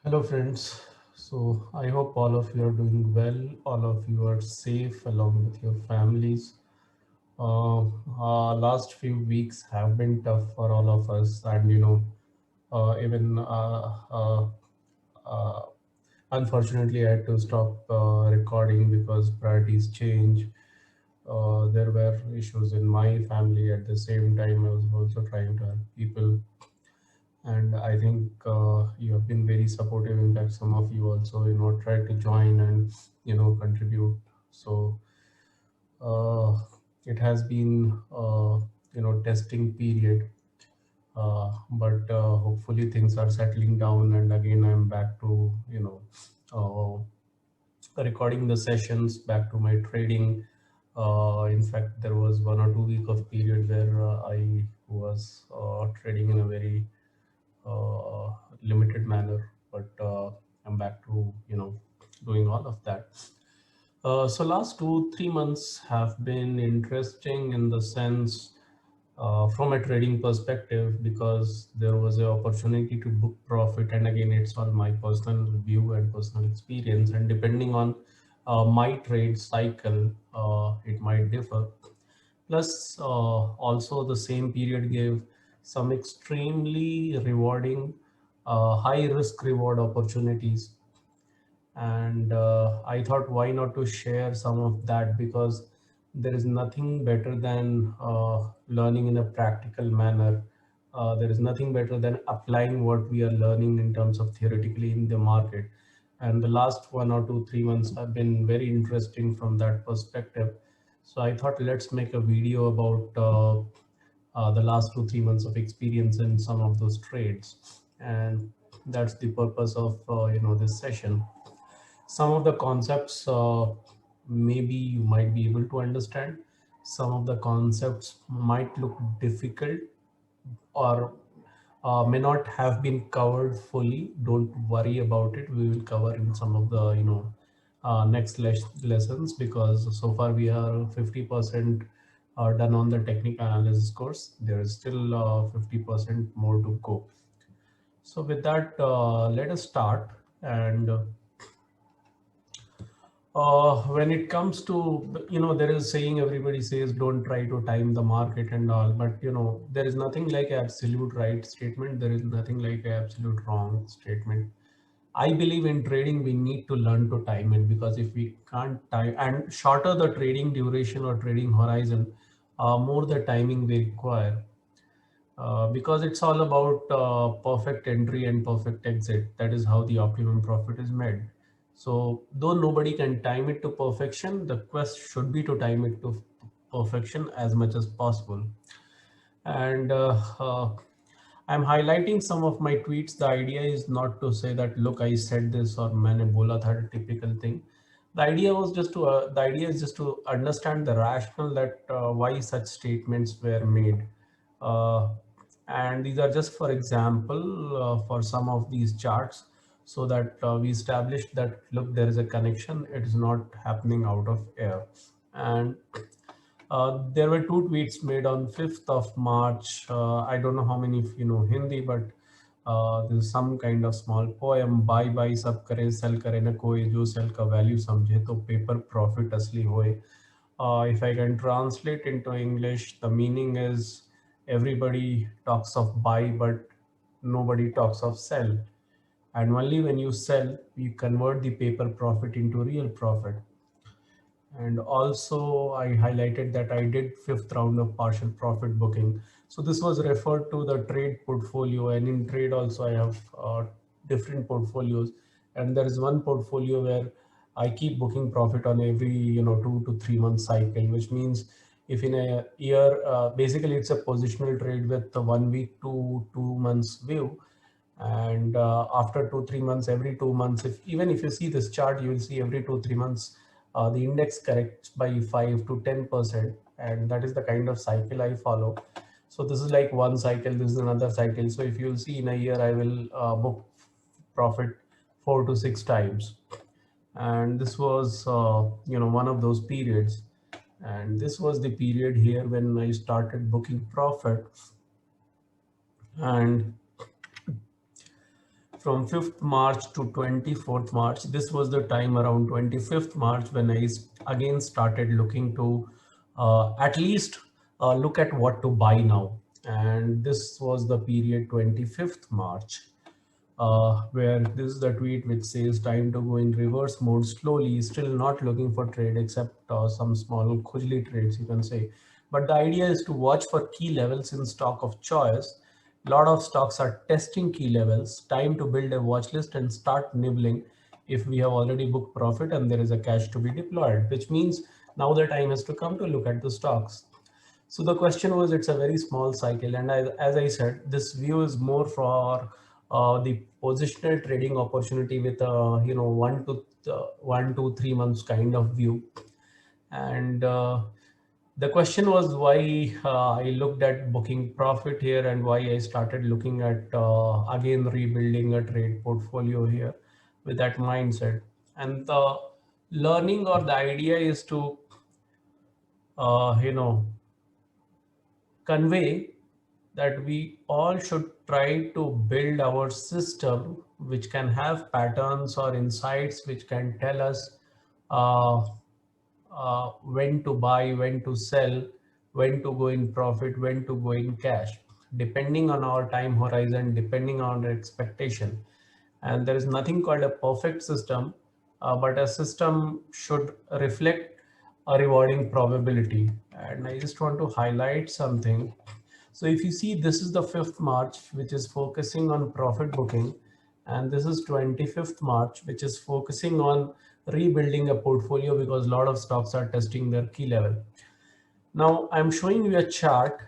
Hello, friends. So, I hope all of you are doing well, all of you are safe along with your families. Last few weeks have been tough for all of us, and even uh, unfortunately, I had to stop recording because priorities change. There were issues in my family at the same time. I was also trying to help people, and I think you have been very supportive. In fact, some of you also tried to join and contribute. So uh, it has been testing period, but hopefully things are settling down, and again I'm back to recording the sessions, back to my trading. In fact, there was 1 or 2 week of period where I was trading in a very uh, limited manner, but I'm back to doing all of that. So last 2 3 months have been interesting in the sense, from a trading perspective, because there was an opportunity to book profit, and again it's all my personal view and personal experience, and depending on my trade cycle, it might differ. Plus, also the same period gave some extremely rewarding, high risk reward opportunities. And I thought, why not to share some of that, because there is nothing better than learning in a practical manner. There is nothing better than applying what we are learning in terms of theoretically in the market. And the last 1 or 2 3 months have been very interesting from that perspective. So I thought, let's make a video about the last 2 3 months of experience in some of those trades, and that's the purpose of this session. Some of the concepts, maybe you might be able to understand. Some of the concepts might look difficult, or may not have been covered fully. Don't worry about it, we will cover in some of the next lessons, because so far we are 50% done on the technical analysis course. There is still 50% more to go. So with that, let us start. And when it comes to, there is saying, everybody says don't try to time the market and all, but there is nothing like absolute right statement, there is nothing like absolute wrong statement. I believe in trading we need to learn to time it, because if we can't time, and shorter the trading duration or trading horizon, more the timing we require, because it's all about perfect entry and perfect exit. That is how the optimum profit is made. So, though nobody can time it to perfection, the quest should be to time it to perfection as much as possible. And I'm highlighting some of my tweets. The idea is not to say that, look, I said this, or मैंने बोला था, a typical thing. The idea is just to understand the rationale that why such statements were made. Uh, and these are just for example, for some of these charts, so that we establish that, look, there is a connection, it is not happening out of air. And there were two tweets made on 5th of March. I don't know how many of you know Hindi, but there's some kind of small poem. Buy buy सब करे sell करे न कोई, जो sell का value समझे तो paper profit असली होए. If I can translate into English, the meaning is, everybody talks of buy, but nobody talks of sell. And only when you sell, you convert the paper profit into real profit. And also I highlighted that I did fifth round of partial profit booking. So this was referred to the trade portfolio, and in trade also I have different portfolios, and there is one portfolio where I keep booking profit on every 2 to 3 month cycle, which means if in a year, basically it's a positional trade with a 1 week to 2 months view. And after 2 3 months, every 2 months, if even if you see this chart, you will see every 2 3 months the index corrects by 5 to 10%, and that is the kind of cycle I follow. So this is like one cycle, this is another cycle. So if you'll see, in a year I will book profit 4 to 6 times. And this was one of those periods, and this was the period here when I started booking profit. And from 5th March to 24th March. This was the time around 25th March when I again started looking to at least look at what to buy now. And this was the period 25th March, where this is the tweet which says time to go in reverse mode slowly, still not looking for trade except some small khujli trades, you can say. But the idea is to watch for key levels in stock of choice. A lot of stocks are testing key levels. Time to build a watch list and start nibbling if we have already booked profit and there is a cash to be deployed, which means now the time has to come to look at the stocks. So the question was, it's a very small cycle, and as I said, this view is more for the positional trading opportunity with a 1 to 3 months kind of view. And the question was why I looked at booking profit here and why I started looking at again rebuilding a trade portfolio here with that mindset. And the learning or the idea is to uh, you know convey that we all should try to build our system which can have patterns or insights which can tell us uh, when to buy, when to sell, when to go in profit, when to go in cash, depending on our time horizon, depending on our expectation. And there is nothing called a perfect system, but a system should reflect a rewarding probability. And I just want to highlight something. So if you see, this is the 5th March, which is focusing on profit booking. And this is 25th March, which is focusing on rebuilding a portfolio because a lot of stocks are testing their key level. Now I'm showing you a chart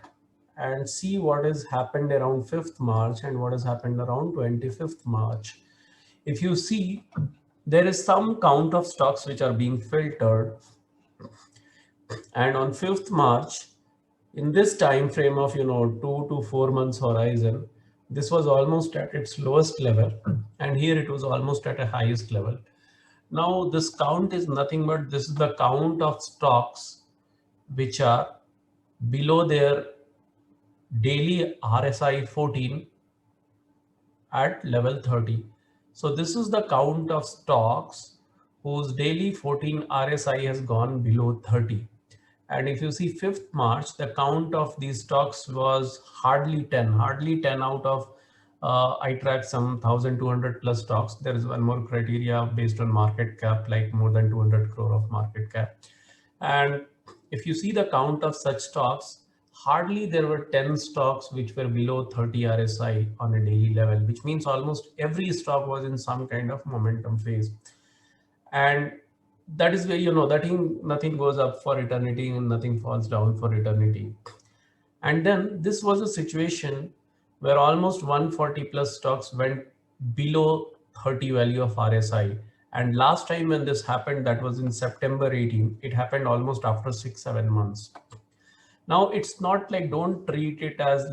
and see what has happened around 5th March and what has happened around 25th March. If you see, there is some count of stocks which are being filtered, and on 5th March, in this time frame of 2 to 4 months horizon, this was almost at its lowest level, and here it was almost at a highest level. Now this count is nothing but this is the count of stocks which are below their daily RSI 14 at level 30. So this is the count of stocks whose daily 14 RSI has gone below 30. And if you see 5th March, the count of these stocks was hardly 10, out of, I tracked some 1,200 plus stocks. There is one more criteria based on market cap, like more than 200 crore of market cap. And if you see the count of such stocks, hardly there were 10 stocks which were below 30 RSI on a daily level, which means almost every stock was in some kind of momentum phase. And that is where that nothing goes up for eternity and nothing falls down for eternity. And then this was a situation where almost 140 plus stocks went below 30 value of RSI. And last time when this happened, that was in September 18. It happened almost after 6-7 months. Now it's not like, don't treat it as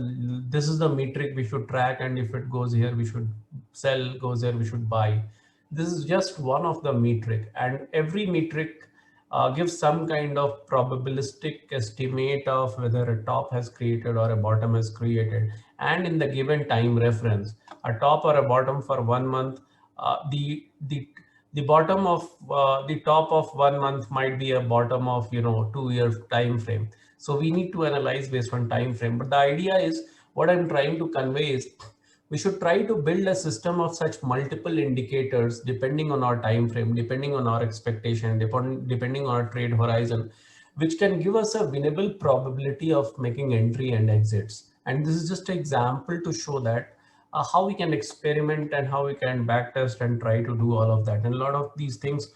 this is the metric we should track, and if it goes here we should sell, goes there we should buy. This is just one of the metric, and every metric gives some kind of probabilistic estimate of whether a top has created or a bottom has created, and in the given time reference, a top or a bottom for 1 month, the bottom of the top of 1 month might be a bottom of 2 year time frame. So we need to analyze based on time frame. But the idea is, what I'm trying to convey is, we should try to build a system of such multiple indicators depending on our time frame, depending on our expectation, depending on our trade horizon, which can give us a winnable probability of making entry and exits. And this is just an example to show that how we can experiment and how we can backtest and try to do all of that. And a lot of these things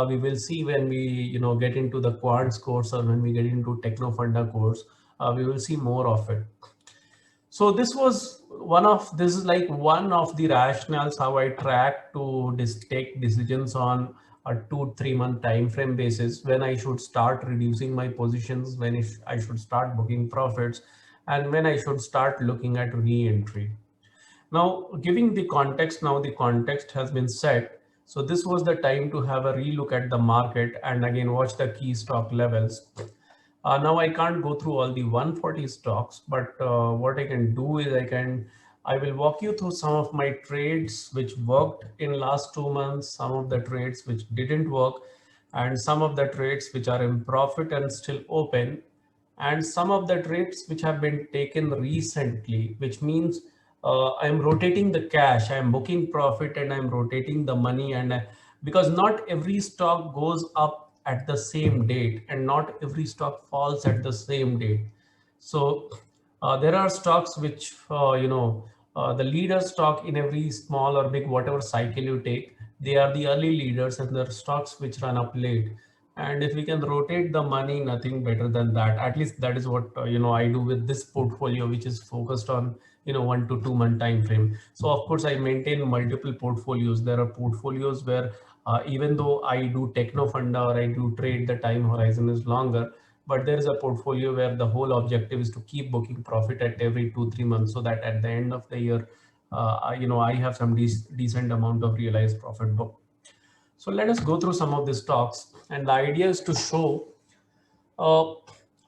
we will see when we get into the quants course, or when we get into Technofunda course, we will see more of it. So this is like one of the rationales how I track to take decisions on a 2-3 month time frame basis, when I should start reducing my positions, when I should start booking profits, and when I should start looking at re-entry. Now, giving the context, now the context has been set. So this was the time to have a relook at the market and again watch the key stock levels. Now I can't go through all the 140 stocks, but what I can do is I can I will walk you through some of my trades which worked in last 2 months, some of the trades which didn't work, and some of the trades which are in profit and still open, and some of the trades which have been taken recently, which means I'm rotating the cash, I'm booking profit and I'm rotating the money. And because not every stock goes up at the same date and not every stock falls at the same date. So there are stocks which, the leader stock in every small or big, whatever cycle you take, they are the early leaders, and there are stocks which run up late. And if we can rotate the money, nothing better than that. At least that is what, I do with this portfolio, which is focused on, 1 to 2 month time frame. So of course, I maintain multiple portfolios. There are portfolios where even though I do techno funda or I do trade, the time horizon is longer, but there is a portfolio where the whole objective is to keep booking profit at every 2 3 months, so that at the end of the year, I have some decent amount of realized profit book. So let us go through some of the stocks, and the idea is to show uh,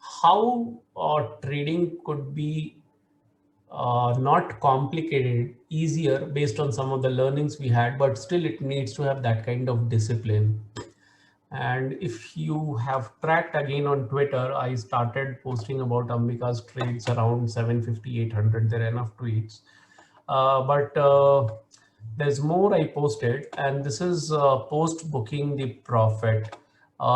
how trading could be not complicated, easier based on some of the learnings we had, but still it needs to have that kind of discipline. And if you have tracked again on Twitter, I started posting about Ambika's trades around 750, 800. There are enough tweets. But there's more I posted, and this is post booking the profit.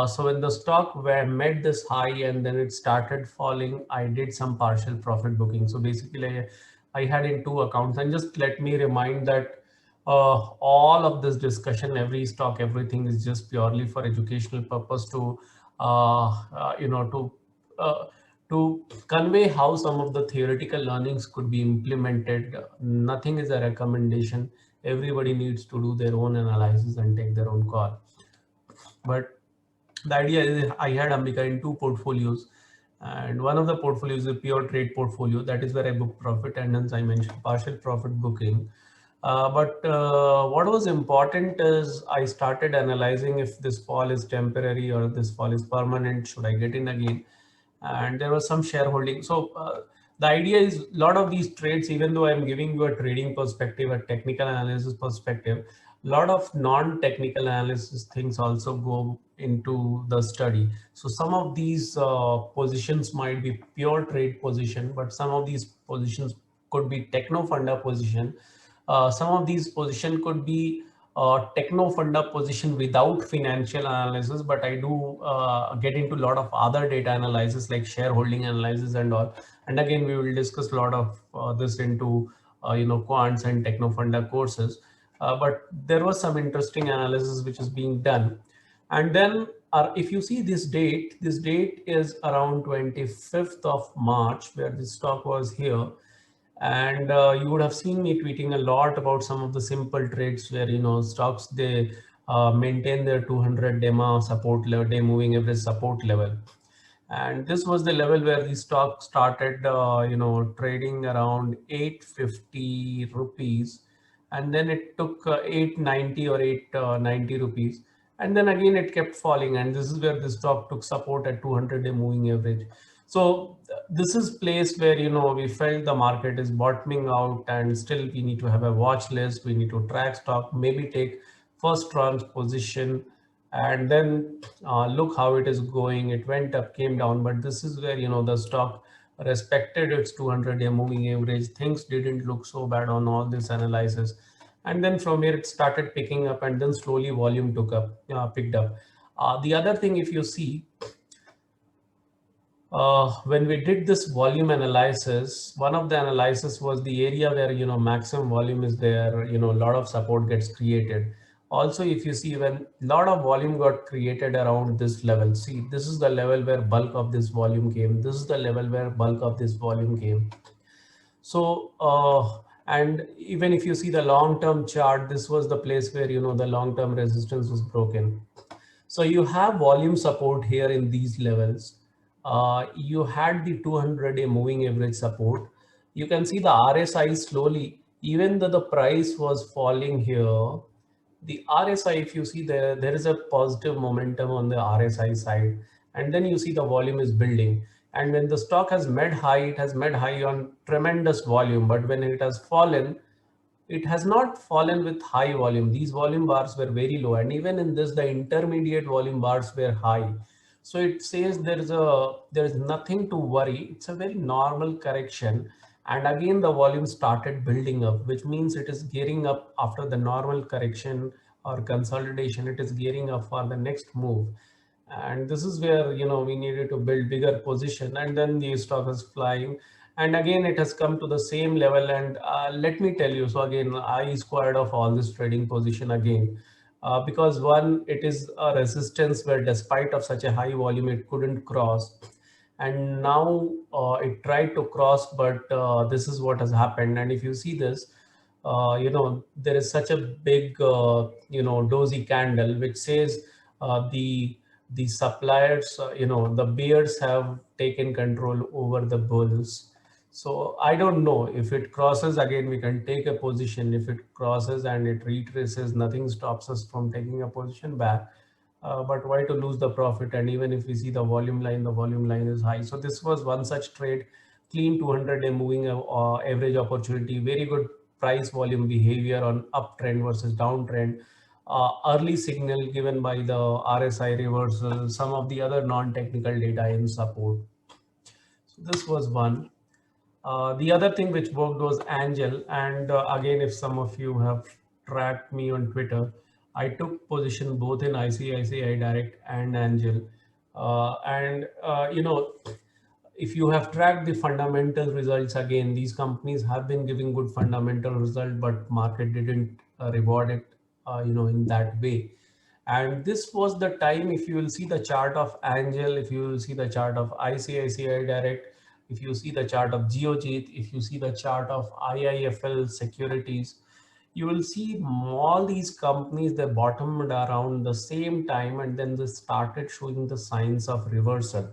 So when the stock were met this high and then it started falling, I did some partial profit booking. So basically, I had in two accounts. And just let me remind that all of this discussion, every stock, everything is just purely for educational purpose to, uh, to convey how some of the theoretical learnings could be implemented. Nothing is a recommendation. Everybody needs to do their own analysis and take their own call. But the idea is I had Ambika in two portfolios, and one of the portfolios is a pure trade portfolio. That is where I book profit, and hence I mentioned partial profit booking. But what was important is I started analyzing if this fall is temporary or if this fall is permanent. Should I get in again? And there was some shareholding. So the idea is a lot of these trades, even though I'm giving you a trading perspective, a technical analysis perspective, a lot of non-technical analysis things also go into the study. So some of these positions might be pure trade position, but some of these positions could be techno funda position. Some of these position could be techno funda position without financial analysis, but I do get into a lot of other data analysis like shareholding analysis and all. And again, we will discuss a lot of this into quants and techno funda courses. But there was some interesting analysis which is being done. And then if you see this date is around 25th of March, where this stock was here. And you would have seen me tweeting a lot about some of the simple trades where, stocks, they maintain their 200 DEMA support level, day moving average support level. And this was the level where the stock started, trading around 850 rupees. And then it took 890 or 890 rupees. And then again, it kept falling. And this is where the stock took support at 200-day moving average. So this is place where, we felt the market is bottoming out, and still we need to have a watch list. We need to track stock, maybe take first tranche position, and then look how it is going. It went up, came down, but this is where, the stock respected its 200-day moving average. Things didn't look so bad on all this analysis. And then from here it started picking up, and then slowly volume picked up. The other thing, if you see, when we did this volume analysis, one of the analysis was the area where, maximum volume is there, a lot of support gets created. Also, if you see, when a lot of volume got created around this level, see, this is the level where bulk of this volume came. This is the level where bulk of this volume came. So, and even if you see the long-term chart, this was the place where, the long-term resistance was broken. So you have volume support here in these levels. You had the 200-day moving average support. You can see the RSI slowly, even though the price was falling here, the RSI, if you see there is a positive momentum on the RSI side. And then you see the volume is building. And when the stock has made high, it has made high on tremendous volume. But when it has fallen, it has not fallen with high volume. These volume bars were very low, and even in this, the intermediate volume bars were high. So it says there is nothing to worry. It's a very normal correction. And again, the volume started building up, which means it is gearing up after the normal correction or consolidation. It is gearing up for the next move. And this is where we needed to build bigger position, and then the stock is flying, and again it has come to the same level. And let me tell you, so again I squared off all this trading position again, because one, it is a resistance where despite of such a high volume it couldn't cross. And now it tried to cross, but this is what has happened. And if you see this, there is such a big dozy candle which says the suppliers, the bears have taken control over the bulls. So I don't know, if it crosses again, we can take a position. If it crosses and it retraces, nothing stops us from taking a position back. But why to lose the profit? And even if we see the volume line is high. So this was one such trade, clean 200-day moving average opportunity, very good price volume behavior on uptrend versus downtrend. Early signal given by the RSI reversal, some of the other non-technical data in support. So this was one. The other thing which worked was Angel. And again, if some of you have tracked me on Twitter, I took position both in ICICI Direct and Angel. If you have tracked the fundamental results, again, these companies have been giving good fundamental result, but market didn't reward it, in that way. And this was the time, if you will see the chart of Angel, if you will see the chart of ICICI Direct, if you see the chart of Geojit, if you see the chart of IIFL Securities, you will see all these companies, they bottomed around the same time, and then they started showing the signs of reversal.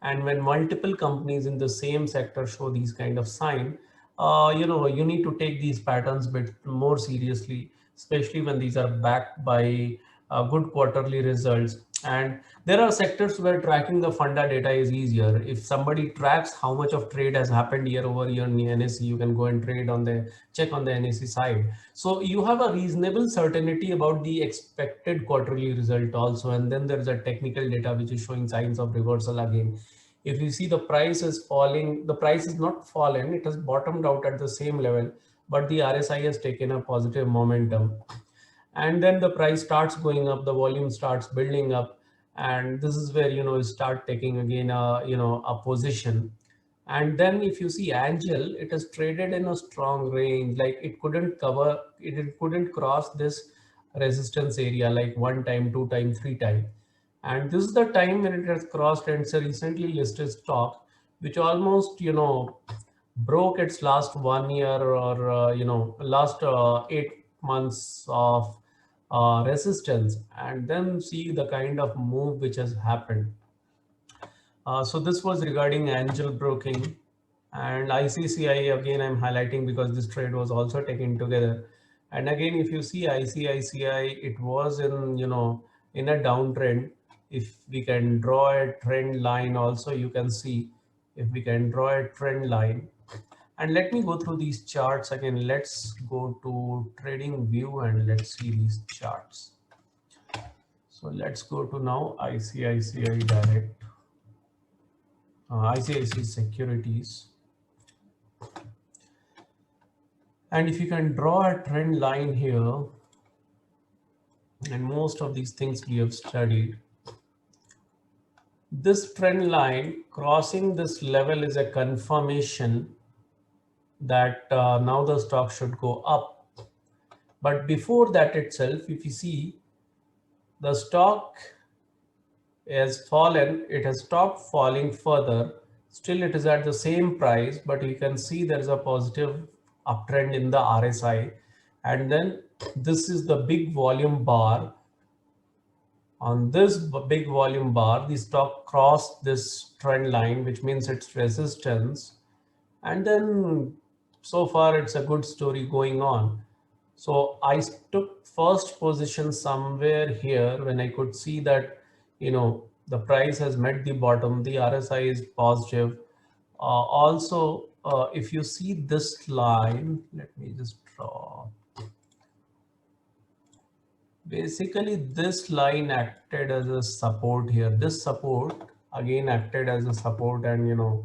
And when multiple companies in the same sector show these kind of sign, you need to take these patterns a bit more seriously, especially when these are backed by good quarterly results. And there are sectors where tracking the funda data is easier. If somebody tracks how much of trade has happened year over year in the NSE, you can go and check on the NSE side. So you have a reasonable certainty about the expected quarterly result also. And then there's a technical data which is showing signs of reversal again. If you see the price is falling, the price is not fallen, it has bottomed out at the same level, but the RSI has taken a positive momentum. And then the price starts going up, the volume starts building up, and this is where you start taking again a position. And then if you see Angel, it has traded in a strong range, like it couldn't cover it, it couldn't cross this resistance area like one time, two time, three time. And this is the time when it has crossed, and it's a recently listed stock which almost broke its last 1 year, or last 8 months of resistance, and then see the kind of move which has happened. So this was regarding Angel broking. And ICCI, again I'm highlighting because this trade was also taken together. And again, if you see ICICI, it was in a downtrend. If we can draw a trend line also, you can see, if we can draw a trend line. And let me go through these charts again. Let's go to trading view and let's see these charts. So let's go to now ICICI Direct, ICICI Securities. And if you can draw a trend line here, and most of these things we have studied, this trend line crossing this level is a confirmation that now the stock should go up. But before that itself, if you see, the stock has fallen, it has stopped falling further. Still it is at the same price, but you can see there is a positive uptrend in the RSI. And then this is the big volume bar. On this big volume bar, the stock crossed this trend line, which means it's resistance. And then so far it's a good story going on. So I took first position somewhere here when I could see that, the price has met the bottom, the RSI is positive. Also, if you see this line, let me just draw. Basically, this line acted as a support here. This support again acted as a support, and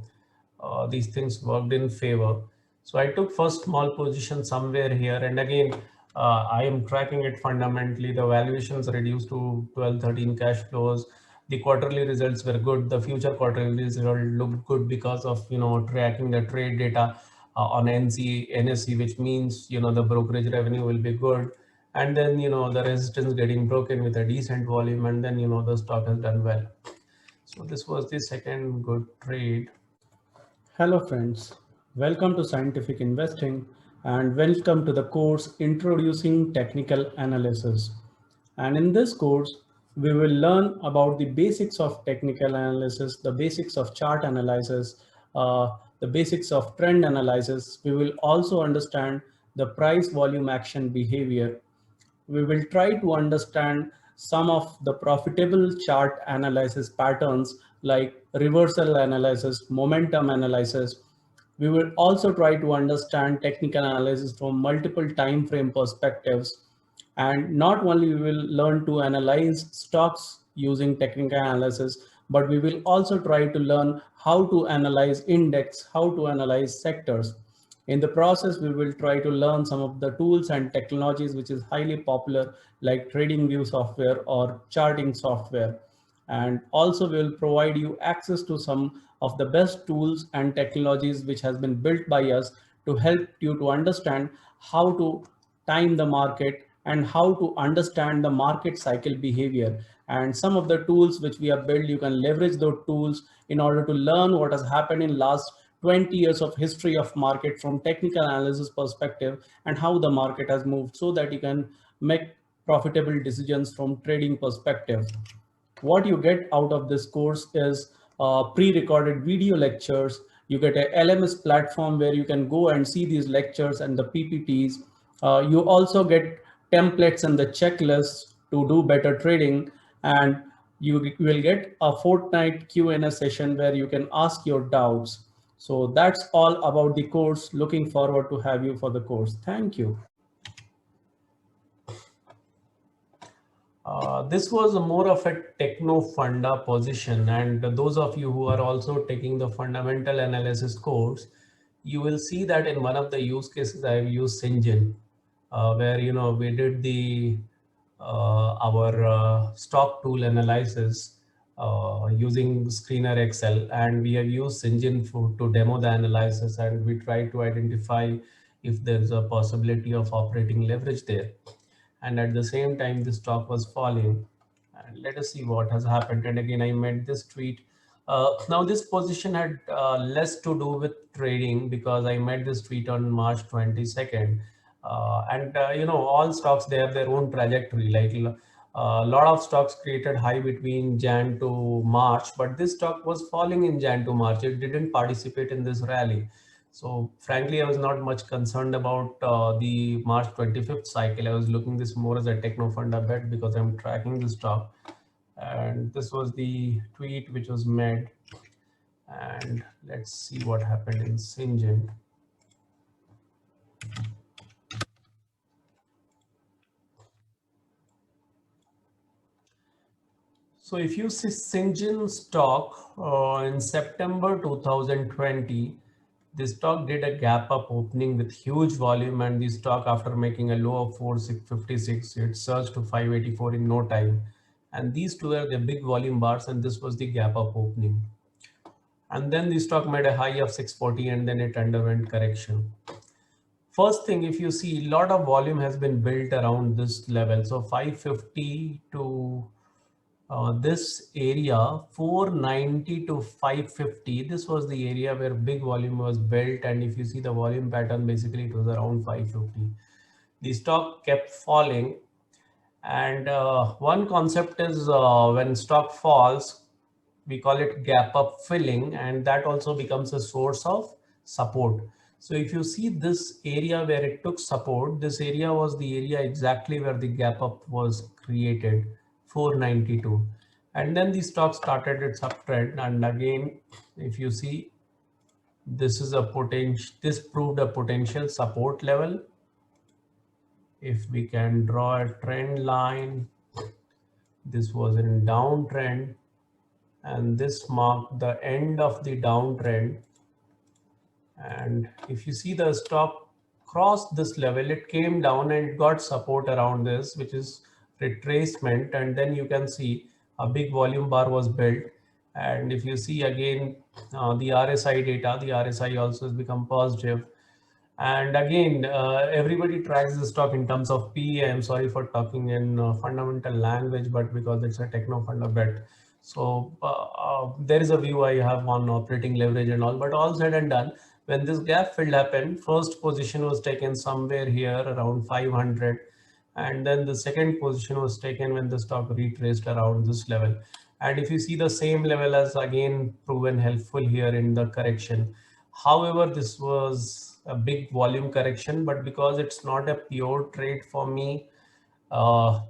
these things worked in favor. So I took first small position somewhere here, and again, I am tracking it fundamentally. The valuations reduced to 12, 13 cash flows. The quarterly results were good. The future quarterly result looked good because of tracking the trade data on NSE, which means the brokerage revenue will be good. And then the resistance getting broken with a decent volume, and then the stock has done well. So this was the second good trade. Hello friends, welcome to Scientific Investing and welcome to the course Introducing Technical Analysis. And in this course, we will learn about the basics of technical analysis, the basics of chart analysis, the basics of trend analysis. We will also understand the price volume action behavior. We will try to understand some of the profitable chart analysis patterns like reversal analysis, momentum analysis. We will also try to understand technical analysis from multiple time frame perspectives. And not only we will learn to analyze stocks using technical analysis, but we will also try to learn how to analyze index, how to analyze sectors. In the process, we will try to learn some of the tools and technologies which is highly popular like TradingView software or charting software. And also we will provide you access to some of the best tools and technologies which has been built by us to help you to understand how to time the market and how to understand the market cycle behavior. And some of the tools which we have built, you can leverage those tools in order to learn what has happened in last 20 years of history of market from technical analysis perspective and how the market has moved so that you can make profitable decisions from trading perspective. What you get out of this course is pre-recorded video lectures. You get a LMS platform where you can go and see these lectures and the PPTs. You also get templates and the checklists to do better trading, and you will get a fortnight Q&A session where you can ask your doubts. So that's all about the course. Looking forward to have you for the course. Thank you. This was more of a techno funda position, and those of you who are also taking the fundamental analysis course, you will see that in one of the use cases I have used Syngin, where we did the our stock tool analysis using Screener Excel, and we have used Syngin to demo the analysis, and we try to identify if there's a possibility of operating leverage there. And at the same time the stock was falling, and let us see what has happened. And again, I made this tweet. Now this position had less to do with trading because I made this tweet on March 22nd, and all stocks, they have their own trajectory. Like a lot of stocks created high between Jan to March, but this stock was falling in Jan to March. It didn't participate in this rally. So frankly, I was not much concerned about the March 25th cycle. I was looking this more as a techno funda bet because I'm tracking the stock. And this was the tweet which was made. And let's see what happened in Syngin. So if you see Syngin stock in September 2020, the stock did a gap up opening with huge volume, and the stock, after making a low of 456, it surged to 584 in no time. And these two are the big volume bars, and this was the gap up opening. And then the stock made a high of 640, and then it underwent correction. First thing, if you see, a lot of volume has been built around this level. So 550 to this area, 490 to 550, this was the area where big volume was built. And if you see the volume pattern, basically it was around 550. The stock kept falling, and one concept is when stock falls, we call it gap up filling, and that also becomes a source of support. So if you see this area where it took support, this area was the area exactly where the gap up was created, 492. And then the stock started its uptrend. And again, if you see, this is a potential, this proved a potential support level. If we can draw a trend line, this was in downtrend, and this marked the end of the downtrend. And if you see, the stock crossed this level, it came down and it got support around this, which is retracement. And then you can see a big volume bar was built. And if you see again, the RSI data, the RSI also has become positive. And again, everybody tracks the stock in terms of PE. I'm sorry for talking in fundamental language, but because it's a techno funda bet. So there is a view I have on operating leverage and all, but all said and done, when this gap fill happened, first position was taken somewhere here around 500. And then the second position was taken when the stock retraced around this level. And if you see, the same level has again proven helpful here in the correction. However, this was a big volume correction, but because it's not a pure trade for me, uh,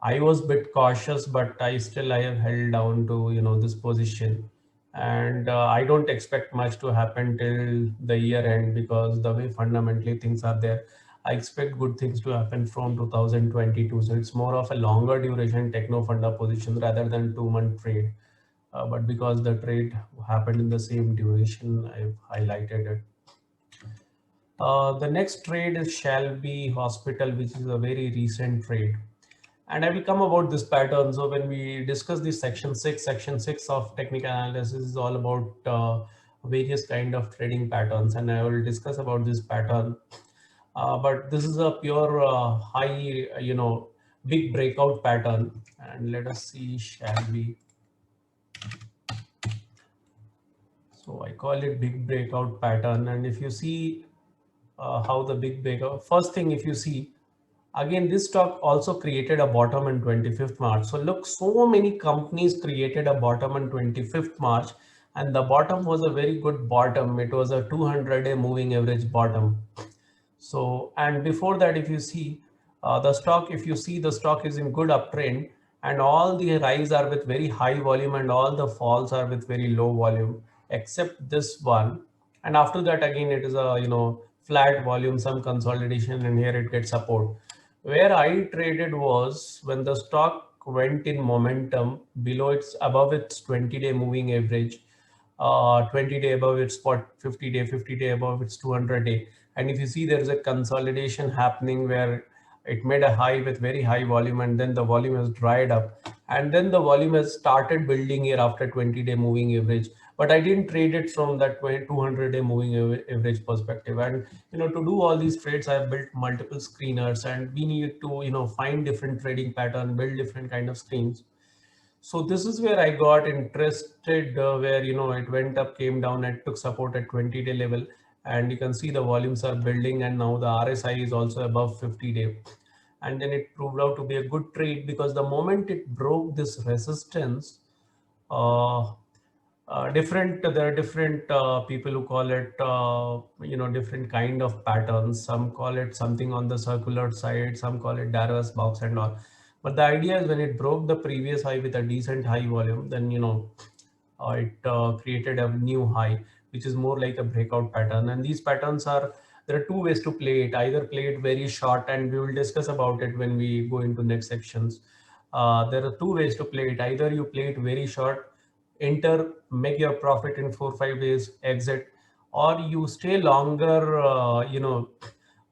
I was a bit cautious, but I have held down to this position. And I don't expect much to happen till the year end, because the way fundamentally things are there, I expect good things to happen from 2022. So it's more of a longer duration techno funda position rather than 2 month trade. But because the trade happened in the same duration, I've highlighted it. The next trade is Shelby Hospital, which is a very recent trade. And I will come about this pattern. So when we discuss the section 6 of technical analysis is all about various kind of trading patterns. And I will discuss about this pattern. But this is a pure high, big breakout pattern. And let us see Shelby. So I call it big breakout pattern. And if you see how the big breakout, first thing, if you see, again, this stock also created a bottom on 25th March. So look, so many companies created a bottom on 25th March, and the bottom was a very good bottom. It was a 200-day moving average bottom. So, and before that, if you see the stock, if you see the stock is in good uptrend, and all the rise are with very high volume and all the falls are with very low volume, except this one. And after that, again, it is a, flat volume, some consolidation, and here it gets support. Where I traded was when the stock went in momentum below its, above its 20-day moving average, 20-day above its spot, 50-day, 50-day above its 200-day. And if you see, there is a consolidation happening where it made a high with very high volume, and then the volume has dried up, and then the volume has started building here after 20-day moving average. But I didn't trade it from that 200-day moving average perspective. And to do all these trades, I have built multiple screeners, and we need to find different trading pattern, build different kind of screens. So this is where I got interested, where it went up, came down, and took support at 20-day level. And you can see the volumes are building, and now the RSI is also above 50-day. And then it proved out to be a good trade, because the moment it broke this resistance, uh, there are different people who call it different kind of patterns. Some call it something on the circular side, some call it Darvas box and all. But the idea is, when it broke the previous high with a decent high volume, then it created a new high, which is more like a breakout pattern. And these patterns are, there are two ways to play it. Either play it very short, and we will discuss about it when we go into next sections. There are two ways to play it. Either you play it very short, enter, make your profit in 4 or 5 days, exit, or you stay longer,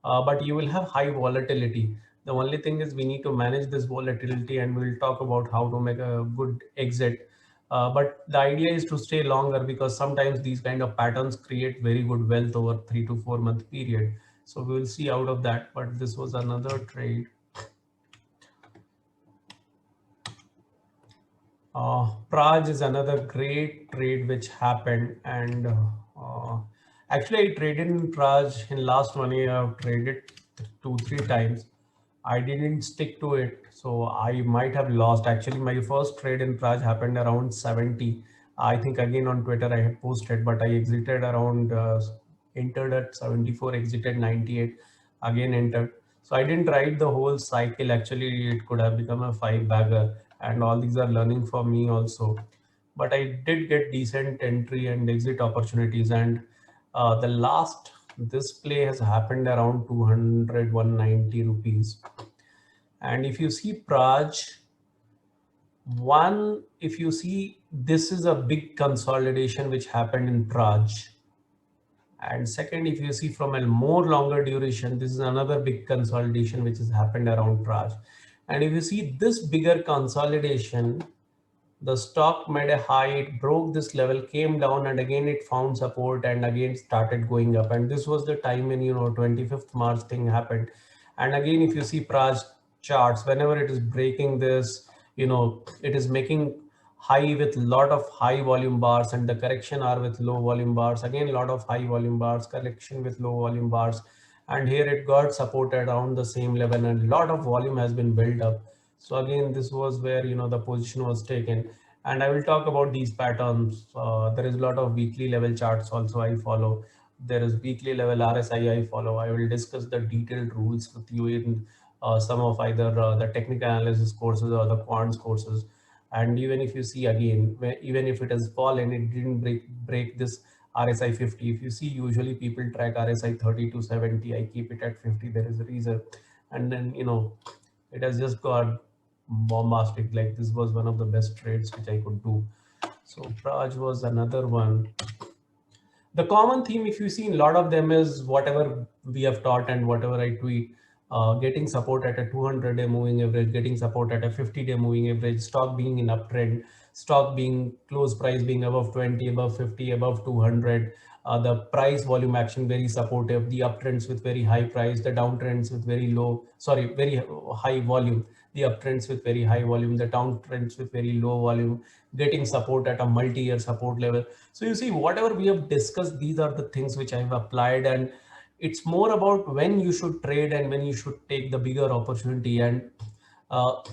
but you will have high volatility. The only thing is, we need to manage this volatility, and we'll talk about how to make a good exit. But the idea is to stay longer, because sometimes these kind of patterns create very good wealth over 3 to 4 month period. So we will see out of that. But this was another trade. Praj is another great trade which happened, and actually I traded in Praj in last 1 year. I've traded 2 3 times. I didn't stick to it, so I might have lost. Actually, my first trade in Praj happened around 70. I think again on Twitter I had posted, but I exited around, entered at 74, exited 98, again entered. So I didn't ride the whole cycle. Actually, it could have become a 5 bagger. and all these are learning for me also. But I did get decent entry and exit opportunities, and the last this play has happened around 200 190 rupees. And if you see Praj, one, if you see, this is a big consolidation which happened in Praj. And second, if you see from a more longer duration, this is another big consolidation which has happened around Praj. And if you see this bigger consolidation, the stock made a high, it broke this level, came down, and again it found support and again started going up. And this was the time when, 25th March thing happened. And again, if you see Praj charts, whenever it is breaking this, it is making high with lot of high volume bars, and the correction are with low volume bars. Again, a lot of high volume bars, correction with low volume bars. And here it got supported around the same level, and a lot of volume has been built up. So again, this was where, the position was taken. And I will talk about these patterns. There is a lot of weekly level charts also I follow. There is weekly level RSI I follow. I will discuss the detailed rules with you in some of either the technical analysis courses or the quants courses. And even if you see again, even if it has fallen, it didn't break this RSI 50. If you see, usually people track RSI 30 to 70. I keep it at 50. There is a reason. And then, it has just got bombastic. Like, this was one of the best trades which I could do. So Praj was another one. The common theme, if you see in a lot of them, is whatever we have taught and whatever I tweet. Getting support at a 200-day moving average, getting support at a 50-day moving average, stock being in uptrend, stock being close price being above 20, above 50, above 200, the price volume action very supportive, the uptrends with very high price, the downtrends with very high volume, the uptrends with very high volume, the downtrends with very low volume, getting support at a multi-year support level. So you see, whatever we have discussed, these are the things which I've applied, and it's more about when you should trade and when you should take the bigger opportunity. And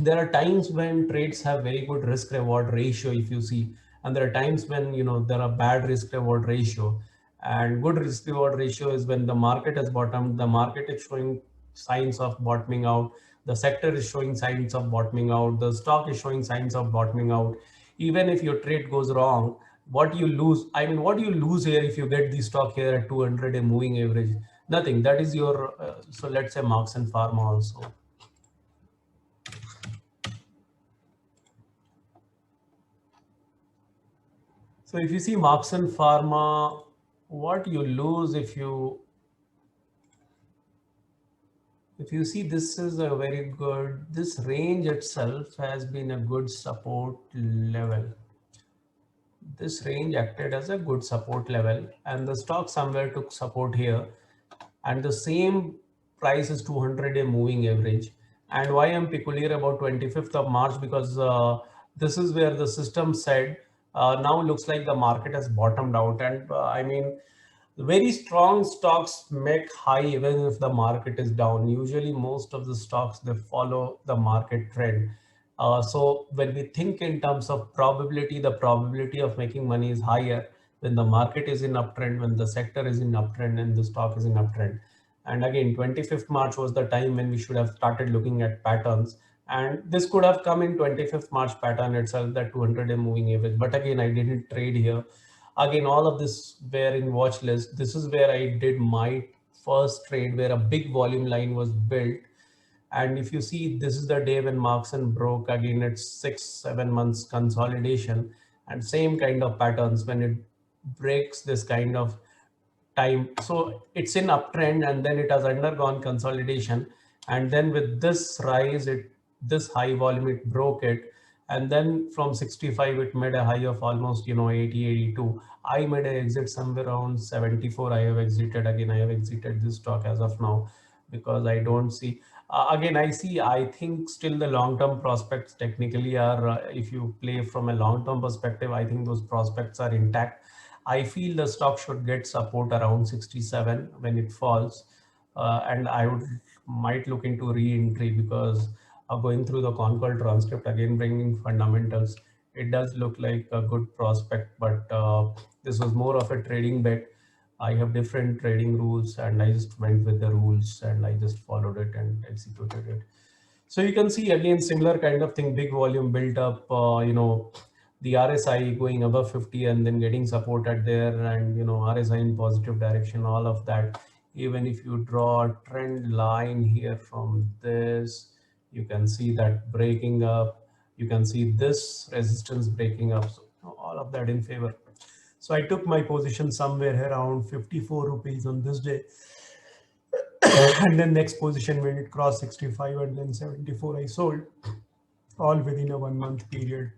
there are times when trades have very good risk reward ratio, if you see, and there are times when, there are bad risk reward ratio. And good risk reward ratio is when the market has bottomed, the market is showing signs of bottoming out, the sector is showing signs of bottoming out, the stock is showing signs of bottoming out. Even if your trade goes wrong, what do you lose here if you get the stock here at 200 a moving average? Nothing. That is your, so let's say Marks and Pharma also. So if you see Marks and Pharma, what you lose if you see, this is a very good, this range itself has been a good support level. This range acted as a good support level, and the stock somewhere took support here, and the same price is 200-day moving average. And why I'm peculiar about 25th of March, because this is where the system said, now looks like the market has bottomed out. And I mean, very strong stocks make high even if the market is down. Usually most of the stocks, they follow the market trend. So when we think in terms of probability, the probability of making money is higher when the market is in uptrend, when the sector is in uptrend, and the stock is in uptrend. And again, 25th March was the time when we should have started looking at patterns. And this could have come in 25th March pattern itself, that 200-day moving average. But again, I didn't trade here. Again, all of this were in watch list. This is where I did my first trade, where a big volume line was built. And if you see, this is the day when Markson broke. Again, it's 6-7 months consolidation, and same kind of patterns when it breaks this kind of time. So it's in uptrend, and then it has undergone consolidation. And then with this rise, this high volume, it broke it. And then from 65, it made a high of almost, 80, 82. I made an exit somewhere around 74. I have exited. Again, I have exited this stock as of now, because I don't see, again, I think still the long-term prospects technically are, if you play from a long-term perspective, I think those prospects are intact. I feel the stock should get support around 67 when it falls, and I might look into re-entry, because going through the con call transcript again, bringing fundamentals, it does look like a good prospect. But this was more of a trading bet. I have different trading rules, and I just went with the rules and I just followed it and executed it. So you can see again similar kind of thing, big volume built up, the RSI going above 50 and then getting supported there, and RSI in positive direction, all of that. Even if you draw a trend line here from this, you can see that breaking up, you can see this resistance breaking up. So all of that in favor. So I took my position somewhere around 54 rupees on this day. And then next position when it crossed 65 and then 74, I sold, all within a 1 month period.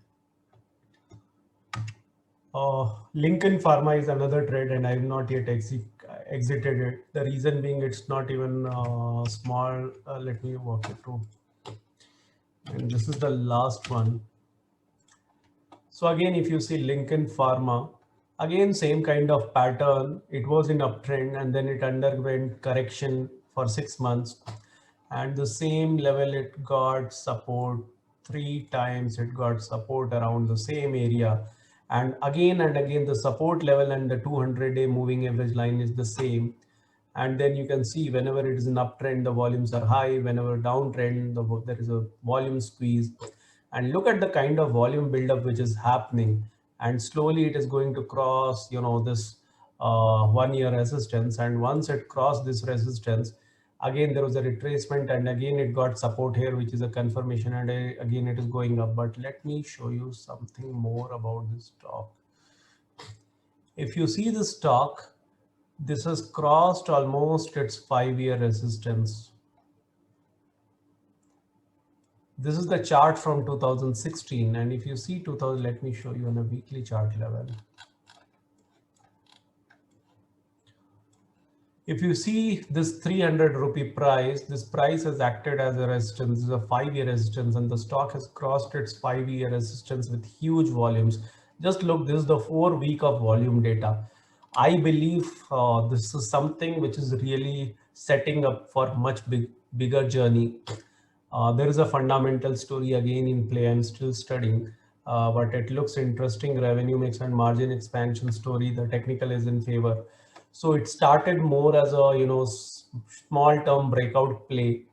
Lincoln Pharma is another trade, and I have not yet exited it. The reason being it's not even small. Let me walk it through. And this is the last one. So again, if you see Lincoln Pharma, again, same kind of pattern. It was in uptrend and then it underwent correction for 6 months. And the same level it got support 3 times. It got support around the same area. And again, the support level and the 200-day moving average line is the same. And then you can see whenever it is an uptrend, the volumes are high. Whenever downtrend, there is a volume squeeze. And look at the kind of volume buildup which is happening. And slowly it is going to cross, this 1 year resistance. And once it crossed this resistance, again there was a retracement, and again it got support here, which is a confirmation, and again it is going up. But let me show you something more about this stock. If you see the stock, this has crossed almost its 5-year resistance. This is the chart from 2016, and if you see 2000, let me show you on a weekly chart level. If you see this 300 rupee price, this price has acted as a resistance. This is a 5-year resistance, and the stock has crossed its 5-year resistance with huge volumes. Just look, this is the 4-week of volume data. I believe this is something which is really setting up for much bigger journey. There is a fundamental story again in play. I'm still studying, but it looks interesting. Revenue mix and margin expansion story. The technical is in favor. So it started more as a small term breakout play,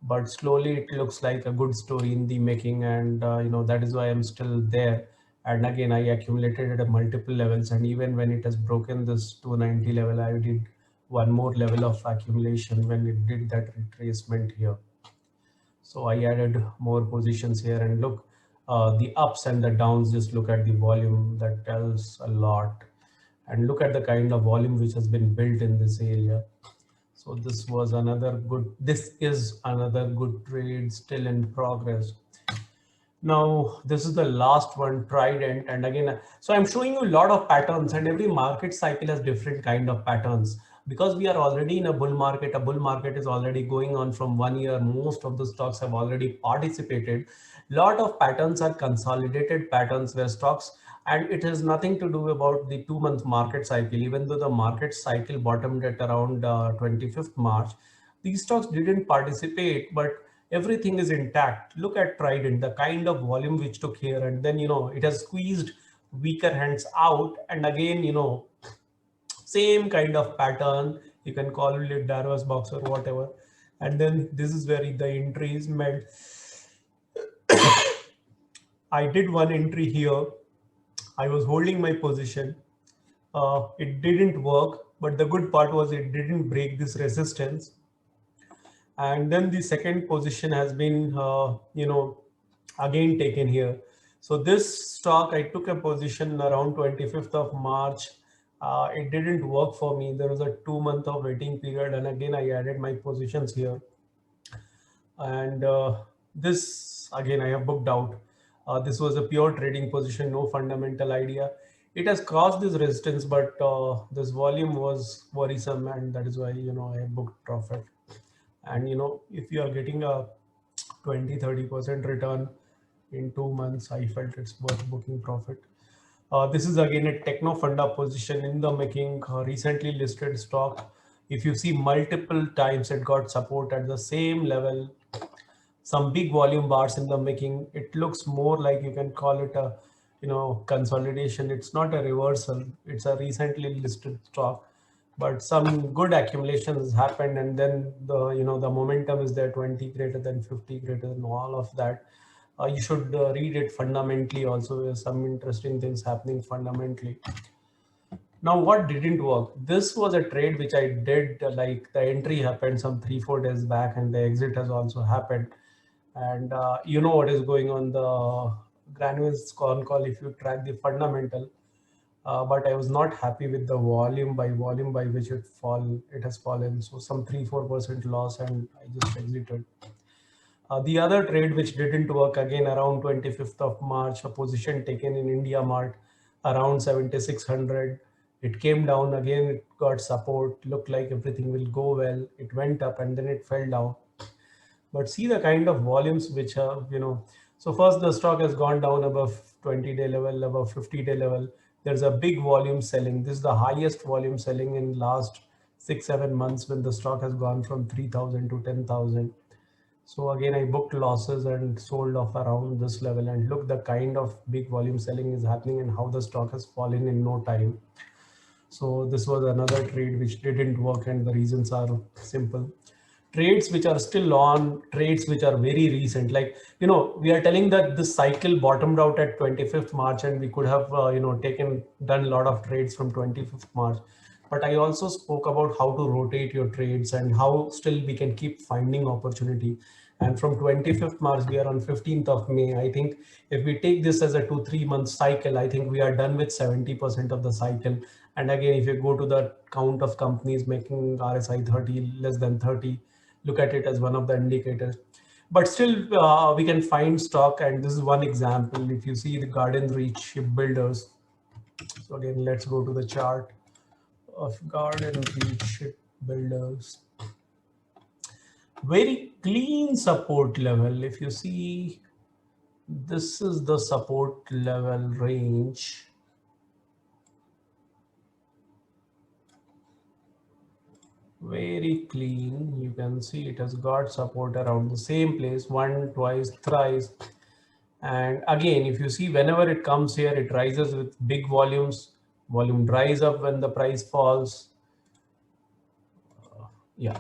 but slowly it looks like a good story in the making, and that is why I'm still there. And again, I accumulated at multiple levels, and even when it has broken this 290 level, I did one more level of accumulation when it did that retracement here. So I added more positions here, and look, the ups and the downs. Just look at the volume, that tells a lot. And look at the kind of volume which has been built in this area. So this is another good trade still in progress. Now, this is the last one, Trident. And again, so I'm showing you a lot of patterns, and every market cycle has different kind of patterns. Because we are already in a bull market is already going on from 1 year. Most of the stocks have already participated. Lot of patterns are consolidated patterns where stocks, and it has nothing to do about the 2-month market cycle. Even though the market cycle bottomed at around 25th March, these stocks didn't participate, but everything is intact. Look at Trident, the kind of volume which took here, and then it has squeezed weaker hands out, and again same kind of pattern. You can call it Darvas box or whatever. And then this is where the entry is made. I did one entry here. I was holding my position. It didn't work, but the good part was it didn't break this resistance. And then the second position has been, again taken here. So this stock, I took a position around 25th of March. It didn't work for me. There was a 2-month of waiting period, and again I added my positions here. And this again I have booked out. This was a pure trading position, no fundamental idea. It has crossed this resistance, but this volume was worrisome, and that is why I have booked profit. And if you are getting a 20-30% return in 2 months, I felt it's worth booking profit. This is again a Techno Funda position in the making, recently listed stock. If you see multiple times it got support at the same level, some big volume bars in the making. It looks more like, you can call it a consolidation. It's not a reversal. It's a recently listed stock. but some good accumulations happened, and then the momentum is there, 20 greater than 50 greater than all of that. You should read it fundamentally also. There's some interesting things happening fundamentally. Now, what didn't work? This was a trade which I did, like the entry happened some 3-4 days back, and the exit has also happened. And you know what is going on the granules con call if you track the fundamental. But I was not happy with the volume by which it has fallen. So some 3-4% loss, and I just exited. The other trade which didn't work again around 25th of March, a position taken in India Mart around 7600. It came down again, it got support, looked like everything will go well. It went up and then it fell down. But see the kind of volumes which are. So first the stock has gone down above 20-day level, above 50-day level. There's a big volume selling. This is the highest volume selling in last 6-7 months when the stock has gone from 3,000 to 10,000. So again, I booked losses and sold off around this level, and look the kind of big volume selling is happening and how the stock has fallen in no time. So this was another trade which didn't work, and the reasons are simple. Trades which are still on, trades which are very recent, like we are telling that this cycle bottomed out at 25th March, and we could have done a lot of trades from 25th March. But I also spoke about how to rotate your trades and how still we can keep finding opportunity. And from 25th March, we are on 15th of May. I think if we take this as a 2-3 month cycle, I think we are done with 70% of the cycle. And again, if you go to the count of companies making RSI 30, less than 30, look at it as one of the indicators. But still, we can find stock. And this is one example. If you see the Garden Reach Shipbuilders. So again, let's go to the chart of Garden Reach Shipbuilders. Very clean support level. If you see, this is the support level range. Very clean. You can see it has got support around the same place, one, twice, thrice. And again, if you see, whenever it comes here, it rises with big volumes. Volume dries up when the price falls. Yeah.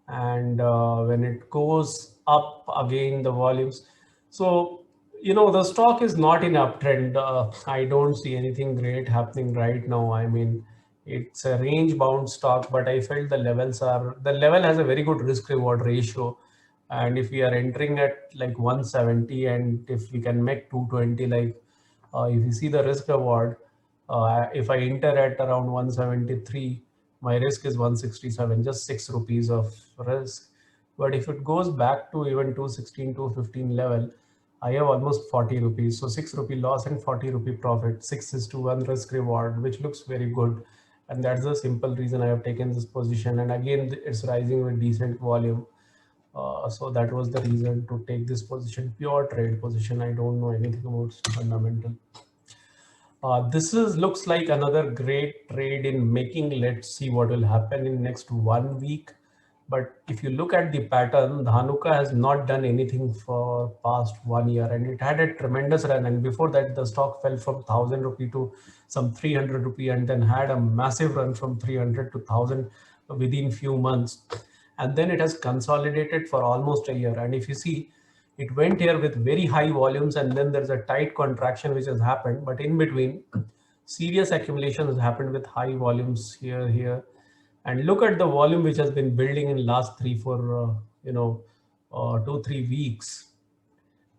And when it goes up again, the volumes. So the stock is not in uptrend. I don't see anything great happening right now. I mean, it's a range bound stock, but I felt the level has a very good risk reward ratio. And if we are entering at like 170, and if we can make 220, like if you see the risk reward, if I enter at around 173, my risk is 167, just 6 rupees of risk. But if it goes back to even 216, 215 level, I have almost 40 rupees. So 6 rupee loss and 40 rupee profit, 6:1 risk reward, which looks very good. And that's the simple reason I have taken this position. And again, it's rising with decent volume. So that was the reason to take this position, pure trade position. I don't know anything about fundamental. This looks like another great trade in making. Let's see what will happen in next 1 week. But if you look at the pattern, Dhanuka has not done anything for past 1 year, and it had a tremendous run. And before that, the stock fell from 1,000 rupee to some 300 rupee, and then had a massive run from 300 to 1,000 within few months. And then it has consolidated for almost a year. And if you see, it went here with very high volumes, and then there's a tight contraction which has happened. But in between, serious accumulation has happened with high volumes here. And look at the volume which has been building in last 2-3 weeks.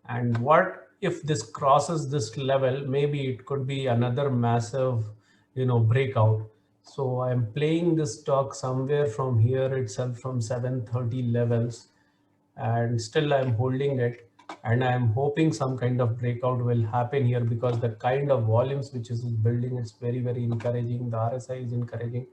And what if this crosses this level? Maybe it could be another massive, breakout. So I'm playing this stock somewhere from here itself, from 730 levels, and still I'm holding it. And I'm hoping some kind of breakout will happen here, because the kind of volumes which is building, it's very, very encouraging. The RSI is encouraging.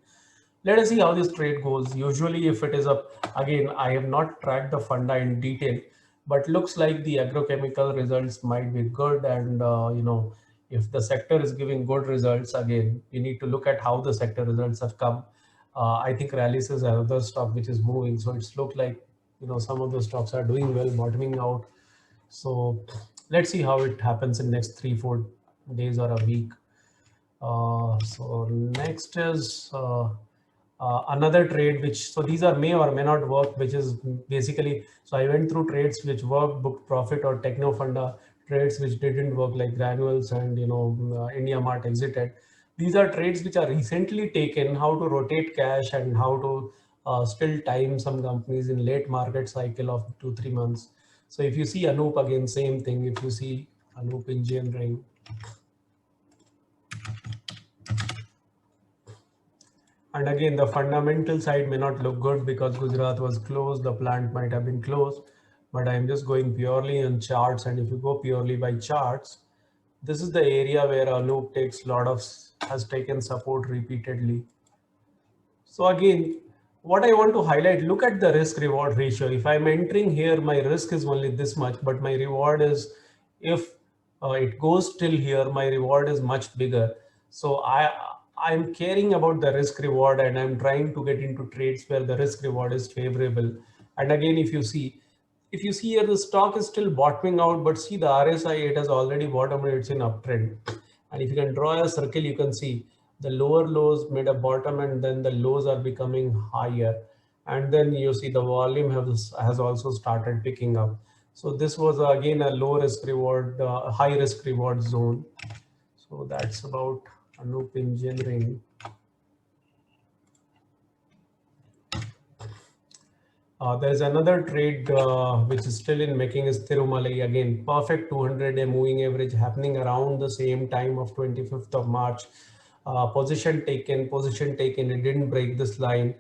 Let us see how this trade goes. Usually if it is up, again, I have not tracked the funda in detail, but looks like the agrochemical results might be good. And if the sector is giving good results, again, we need to look at how the sector results have come. I think Rallis is another stock which is moving, so it's looked like some of the stocks are doing well, bottoming out. So let's see how it happens in next 3-4 days or a week. So next is Another trade which, so these are may or may not work, which is basically, so I went through trades which worked, booked profit, or Techno Funda trades which didn't work, like Granules and India Mart exited. These are trades which are recently taken, how to rotate cash and how to still time some companies in late market cycle of 2 3 months. So if you see Anup, again same thing. If you see Anup Engineering, and again, the fundamental side may not look good because Gujarat was closed, the plant might have been closed, but I'm just going purely on charts. And if you go purely by charts, this is the area where Anup takes lot of, has taken support repeatedly. So again, what I want to highlight, look at the risk reward ratio. If I'm entering here, my risk is only this much, but my reward is, if it goes till here, my reward is much bigger. So I'm caring about the risk reward, and I'm trying to get into trades where the risk reward is favorable. And again, if you see here, the stock is still bottoming out, but see the RSI, it has already bottomed, it's in uptrend. And if you can draw a circle, you can see the lower lows made a bottom, and then the lows are becoming higher. And then you see the volume has also started picking up. So this was again a low risk reward, high risk reward zone. So that's about Anup Engineering. There's another trade which is still in making, is Tirumalai. Again, perfect 200-day moving average happening around the same time of 25th of March. Position taken, it didn't break this line.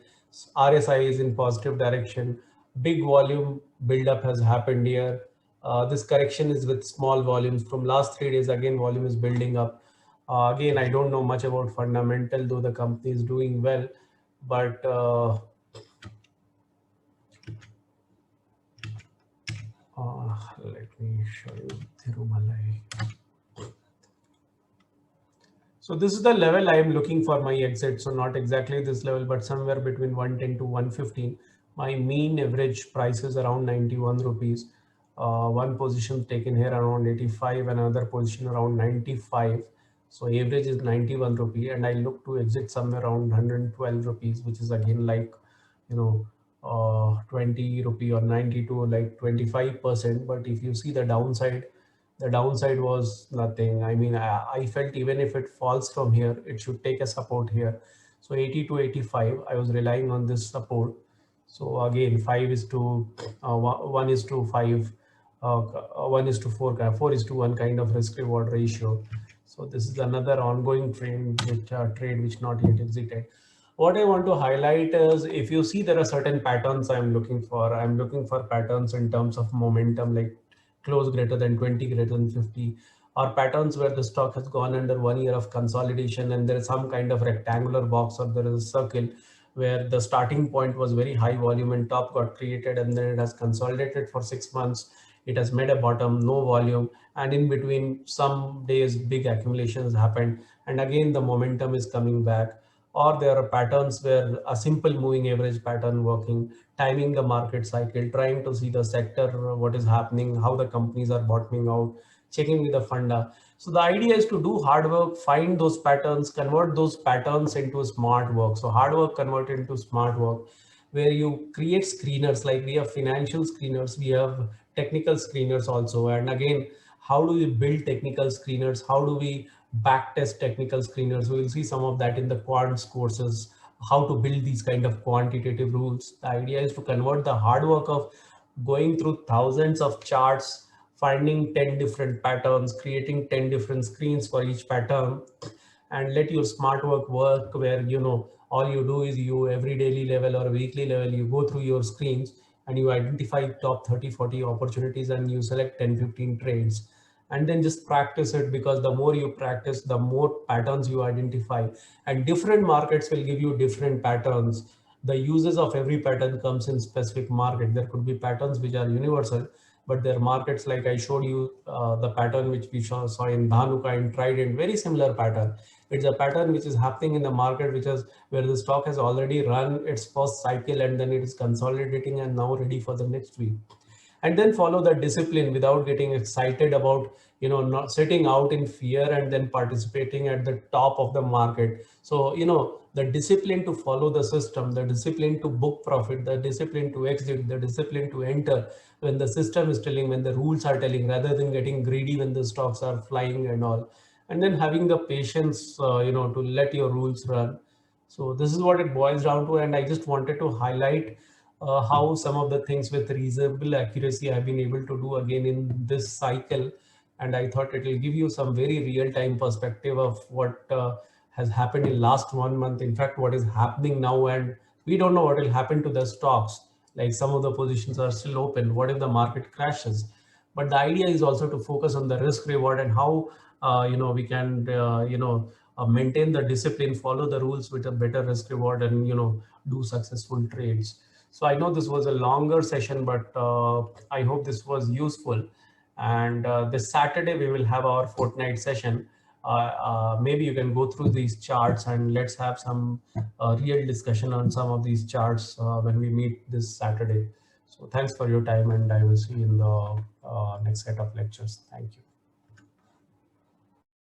RSI is in positive direction. Big volume buildup has happened here. This correction is with small volumes. From last 3 days, again, volume is building up. Again, I don't know much about fundamental, though the company is doing well, but let me show you Tirumalai. So this is the level I am looking for my exit. So not exactly this level, but somewhere between 110 to 115. My mean average price is around 91 rupees. One position taken here around 85, another position around 95. So average is 91 rupee, and I look to exit somewhere around 112 rupees, which is again like, you know, 20 rupee or 92, like 25%. But if you see the downside was nothing. I mean, I felt even if it falls from here, it should take a support here. So 80 to 85, I was relying on this support. So again, 5 is to 1 is to 5, 1 is to 4, 4 is to 1 kind of risk reward ratio. So this is another ongoing trade which not yet exited. What I want to highlight is, if you see, there are certain patterns I'm looking for. I'm looking for patterns in terms of momentum, like close greater than 20, greater than 50, or patterns where the stock has gone under 1 year of consolidation and there is some kind of rectangular box, or there is a circle where the starting point was very high volume and top got created, and then it has consolidated for 6 months. It has made a bottom, no volume, and in between some days big accumulations happened, and again the momentum is coming back. Or there are patterns where a simple moving average pattern working, timing the market cycle, trying to see the sector, what is happening, how the companies are bottoming out, checking with the funda. So the idea is to do hard work, find those patterns, convert those patterns into smart work. So hard work converted into smart work, where you create screeners, like we have financial screeners, we have technical screeners also. And again, how do we build technical screeners? How do we backtest technical screeners? We will see some of that in the quants courses, how to build these kind of quantitative rules. The idea is to convert the hard work of going through thousands of charts, finding 10 different patterns, creating 10 different screens for each pattern, and let your smart work where, all you do is, you every daily level or weekly level, you go through your screens and you identify top 30 40 opportunities, and you select 10 15 trades, and then just practice it, because the more you practice, the more patterns you identify, and different markets will give you different patterns. The uses of every pattern comes in specific market. There could be patterns which are universal, but there are markets, like I showed you the pattern which we saw in Dhanuka and Trident, very similar pattern. It's a pattern which is happening in the market, which is where the stock has already run its first cycle, and then it is consolidating and now ready for the next week. and then follow the discipline without getting excited about, not sitting out in fear and then participating at the top of the market. So, the discipline to follow the system, the discipline to book profit, the discipline to exit, the discipline to enter when the system is telling, when the rules are telling, rather than getting greedy when the stocks are flying and all, and then having the patience, to let your rules run. So this is what it boils down to, and I just wanted to highlight how some of the things with reasonable accuracy I've been able to do again in this cycle. And I thought it will give you some very real-time perspective of what has happened in last 1 month. In fact, what is happening now, and we don't know what will happen to the stocks. Like some of the positions are still open. What if the market crashes? But the idea is also to focus on the risk reward and how we can maintain the discipline, follow the rules with a better risk reward, and do successful trades. So I know this was a longer session, but I hope this was useful. And this Saturday we will have our fortnight session. Maybe you can go through these charts and let's have some real discussion on some of these charts when we meet this Saturday. So thanks for your time, and I will see you in the next set of lectures. Thank you.